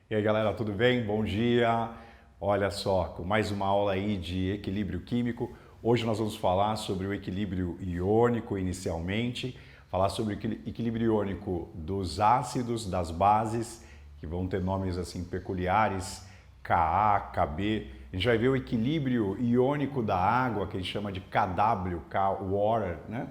E aí galera, tudo bem? Bom dia! Olha só, com mais uma aula aí de equilíbrio químico. Hoje nós vamos falar sobre o equilíbrio iônico inicialmente, falar sobre o equilíbrio iônico dos ácidos, das bases, que vão ter nomes assim peculiares, Ka, Kb. A gente vai ver o equilíbrio iônico da água, que a gente chama de Kw, K-Water, né?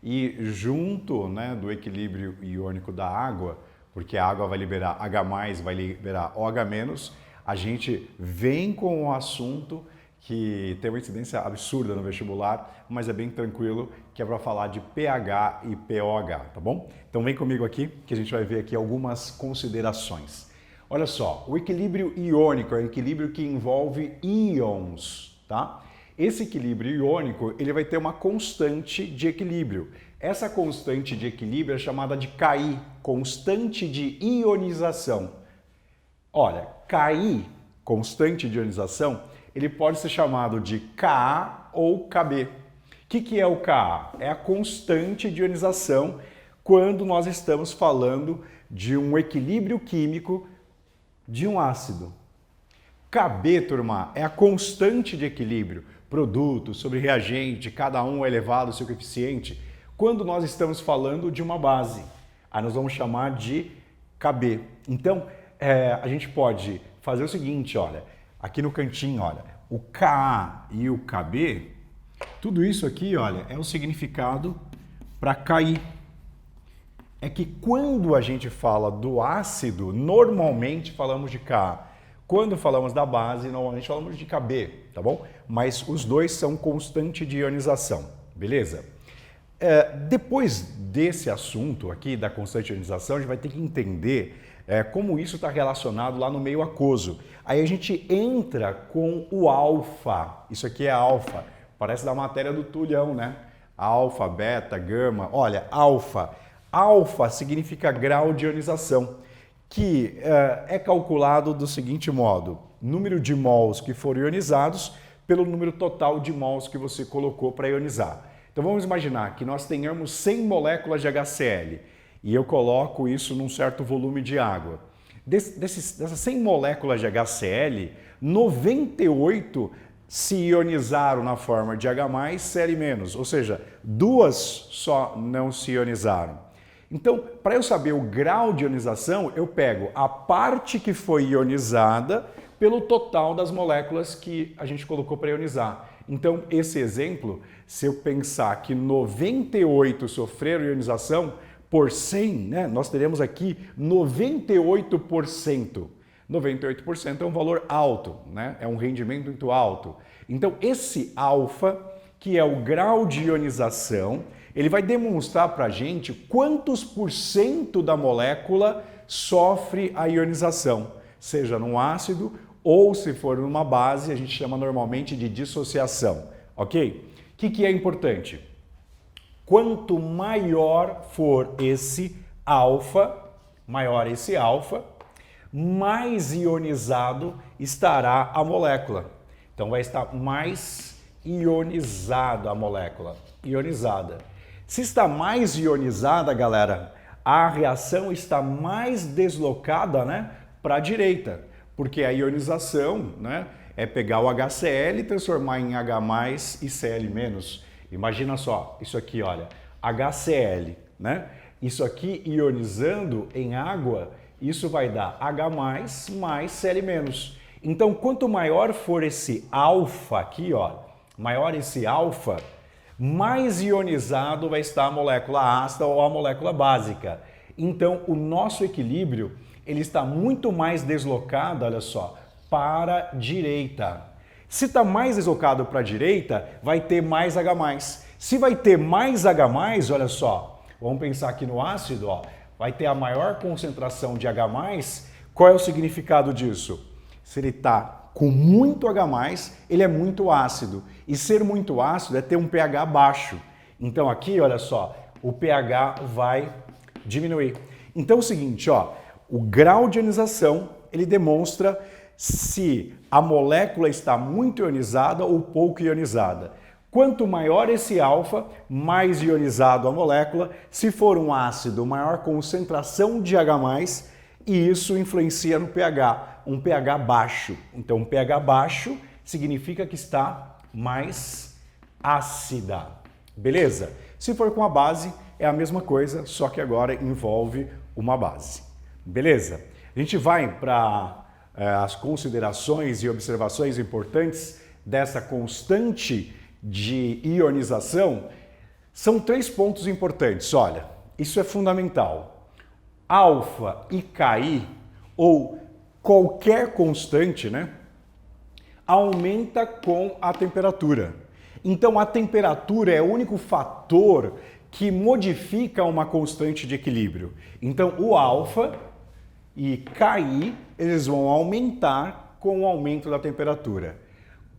E junto, né, do equilíbrio iônico da água, porque a água vai liberar H+, vai liberar OH-, a gente vem com um assunto que tem uma incidência absurda no vestibular, mas é bem tranquilo, que é para falar de pH e pOH, tá bom? Então vem comigo aqui, que a gente vai ver aqui algumas considerações. Olha só, o equilíbrio iônico é um equilíbrio que envolve íons, tá? Esse equilíbrio iônico, ele vai ter uma constante de equilíbrio. Essa constante de equilíbrio é chamada de Ki, constante de ionização. Olha, Ki, constante de ionização, ele pode ser chamado de Ka ou Kb. O que é o Ka? É a constante de ionização quando nós estamos falando de um equilíbrio químico de um ácido. Kb, turma, é a constante de equilíbrio, produto sobre reagente, cada um elevado ao seu coeficiente, quando nós estamos falando de uma base. Aí nós vamos chamar de Kb. Então, a gente pode fazer o seguinte, olha, aqui no cantinho, olha, o Ka e o Kb, tudo isso aqui, olha, é o significado para Ki. É que quando a gente fala do ácido, normalmente falamos de Ka. Quando falamos da base, normalmente falamos de Kb, tá bom? Mas os dois são constante de ionização, beleza? Depois desse assunto aqui da constante de ionização, a gente vai ter que entender como isso está relacionado lá no meio aquoso. Aí a gente entra com o alfa. Isso aqui é alfa. Parece da matéria do Tulhão, né? Alfa, beta, gama. Olha, alfa. Alfa significa grau de ionização, que é calculado do seguinte modo: número de mols que foram ionizados pelo número total de mols que você colocou para ionizar. Então vamos imaginar que nós tenhamos 100 moléculas de HCl e eu coloco isso num certo volume de água. Dessas 100 moléculas de HCl, 98 se ionizaram na forma de H+, Cl-, ou seja, 2 só não se ionizaram. Então, para eu saber o grau de ionização, eu pego a parte que foi ionizada pelo total das moléculas que a gente colocou para ionizar. Então, esse exemplo, se eu pensar que 98 sofreram ionização por 100, né, nós teremos aqui 98%. 98% é um valor alto, né? É um rendimento muito alto. Então, esse alfa, que é o grau de ionização, ele vai demonstrar para a gente quantos por cento da molécula sofre a ionização, seja num ácido ou se for numa base, a gente chama normalmente de dissociação, ok? O que é importante? Quanto maior for esse alfa, mais ionizado estará a molécula. Então vai estar mais ionizada a molécula, ionizada. Se está mais ionizada, galera, a reação está mais deslocada, né, para a direita, porque a ionização, né, é pegar o HCl e transformar em H+ e Cl-. Imagina só, isso aqui, olha, HCl, né? Isso aqui ionizando em água, isso vai dar H+ mais Cl-. Então, quanto maior for esse alfa aqui, ó, maior esse alfa, mais ionizado vai estar a molécula ácida ou a molécula básica. Então, o nosso equilíbrio, ele está muito mais deslocado, olha só, para a direita. Se está mais deslocado para a direita, vai ter mais H+. Se vai ter mais H+, olha só, vamos pensar aqui no ácido, ó, vai ter a maior concentração de H+, qual é o significado disso? Se ele está com muito H+, ele é muito ácido. E ser muito ácido é ter um pH baixo. Então aqui, olha só, o pH vai diminuir. Então é o seguinte, ó, o grau de ionização, ele demonstra se a molécula está muito ionizada ou pouco ionizada. Quanto maior esse alfa, mais ionizado a molécula. Se for um ácido, maior concentração de H+, e isso influencia no pH, um pH baixo. Então, um pH baixo significa que está mais ácida. Beleza? Se for com a base, é a mesma coisa, só que agora envolve uma base. Beleza? A gente vai para as considerações e observações importantes dessa constante de ionização. São 3 pontos importantes. Olha, isso é fundamental. Alfa e Ki, ou qualquer constante, né, aumenta com a temperatura. Então, a temperatura é o único fator que modifica uma constante de equilíbrio. Então, o alfa e Ki, eles vão aumentar com o aumento da temperatura.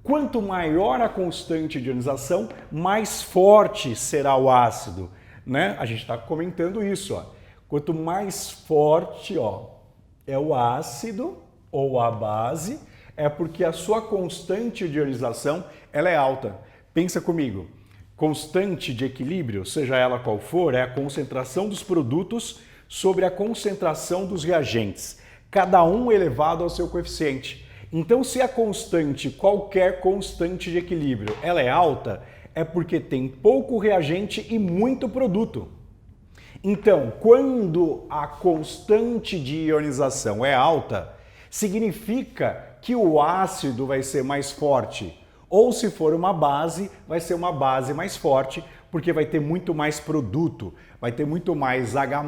Quanto maior a constante de ionização, mais forte será o ácido, né? A gente está comentando isso, ó. Quanto mais forte, ó, é o ácido ou a base, é porque a sua constante de ionização, ela é alta. Pensa comigo, constante de equilíbrio, seja ela qual for, é a concentração dos produtos sobre a concentração dos reagentes, cada um elevado ao seu coeficiente. Então, se a constante, qualquer constante de equilíbrio, ela é alta, é porque tem pouco reagente e muito produto. Então, quando a constante de ionização é alta, significa que o ácido vai ser mais forte. Ou se for uma base, vai ser uma base mais forte, porque vai ter muito mais produto, vai ter muito mais H+,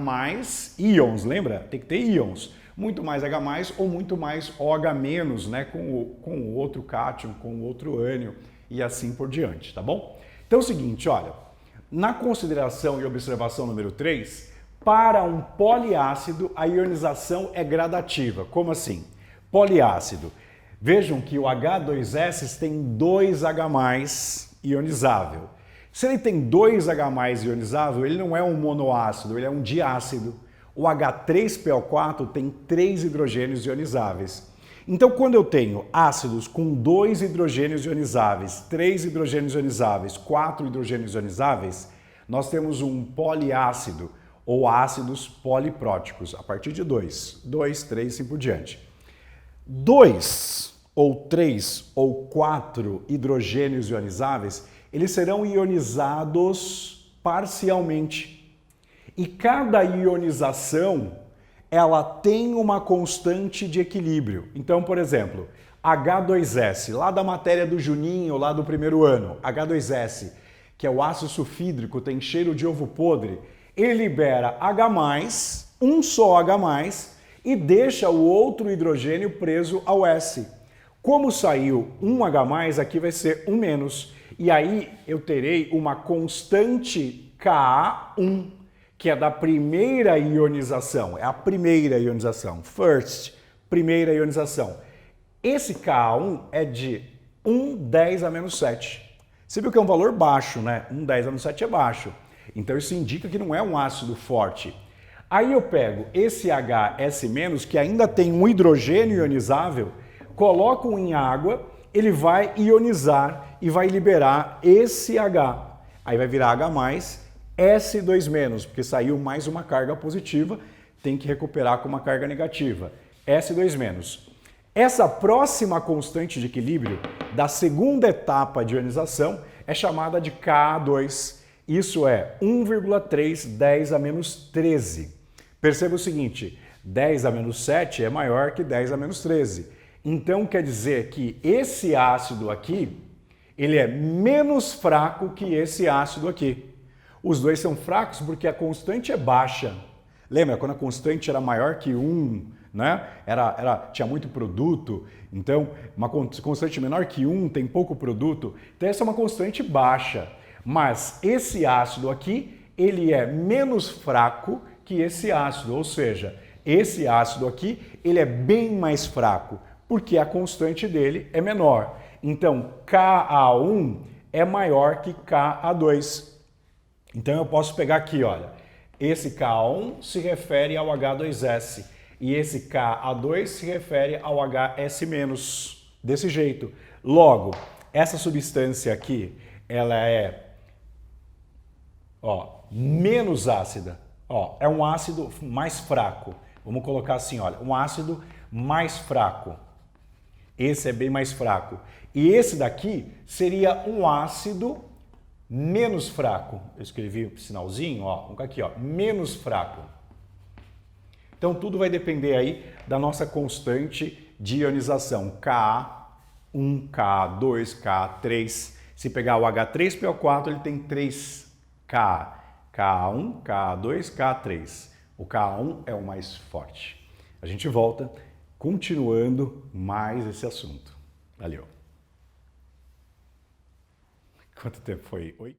íons, lembra? Tem que ter íons. Muito mais H+, ou muito mais OH-, né? Com o outro cátion, com o outro ânion e assim por diante, tá bom? Então é o seguinte, olha, na consideração e observação número 3, para um poliácido a ionização é gradativa. Como assim? Poliácido. Vejam que o H2S tem 2H+ ionizável. Se ele tem 2H+ ionizável, ele não é um monoácido, ele é um diácido. O H3PO4 tem 3 hidrogênios ionizáveis. Então, quando eu tenho ácidos com 2 hidrogênios ionizáveis, 3 hidrogênios ionizáveis, 4 hidrogênios ionizáveis, nós temos um poliácido ou ácidos polipróticos, a partir de 2, 3, assim por diante. 2 ou 3 ou 4 hidrogênios ionizáveis, eles serão ionizados parcialmente. E cada ionização, ela tem uma constante de equilíbrio. Então, por exemplo, H2S, lá da matéria do Juninho, lá do primeiro ano, H2S, que é o ácido sulfídrico, tem cheiro de ovo podre, ele libera H+, um só H+, e deixa o outro hidrogênio preso ao S. Como saiu um H+, aqui vai ser um menos. E aí eu terei uma constante Ka1, que é da primeira ionização. É a primeira ionização. First, primeira ionização. Esse Ka1 é de 1,10⁻⁷. Você viu que é um valor baixo, né? 1,10⁻⁷ é baixo. Então isso indica que não é um ácido forte. Aí eu pego esse HS-, que ainda tem um hidrogênio ionizável, coloco em água, ele vai ionizar e vai liberar esse H. Aí vai virar H+, S2-, porque saiu mais uma carga positiva, tem que recuperar com uma carga negativa. S2-. Essa próxima constante de equilíbrio da segunda etapa de ionização é chamada de Ka2. Isso é 1,310⁻13. Perceba o seguinte, 10⁻⁷ é maior que 10⁻13. Então quer dizer que esse ácido aqui, ele é menos fraco que esse ácido aqui. Os dois são fracos porque a constante é baixa. Lembra quando a constante era maior que 1, né? Tinha muito produto, então uma constante menor que 1 tem pouco produto. Então essa é uma constante baixa. Mas esse ácido aqui, ele é menos fraco que esse ácido, ou seja, esse ácido aqui, ele é bem mais fraco, porque a constante dele é menor. Então, Ka1 é maior que Ka2. Então eu posso pegar aqui, olha, esse Ka1 se refere ao H2S e esse Ka2 se refere ao HS-, desse jeito. Logo, essa substância aqui, ela é menos ácida. É um ácido mais fraco. Vamos colocar assim, olha, um ácido mais fraco. Esse é bem mais fraco. E esse daqui seria um ácido menos fraco. Eu escrevi um sinalzinho, aqui, menos fraco. Então tudo vai depender aí da nossa constante de ionização, Ka1, Ka2, Ka3. Se pegar o H3PO4, ele tem 3K. Ka1, Ka2, Ka3. O Ka1 é o mais forte. A gente volta continuando mais esse assunto. Valeu. Quanto tempo foi? Oi?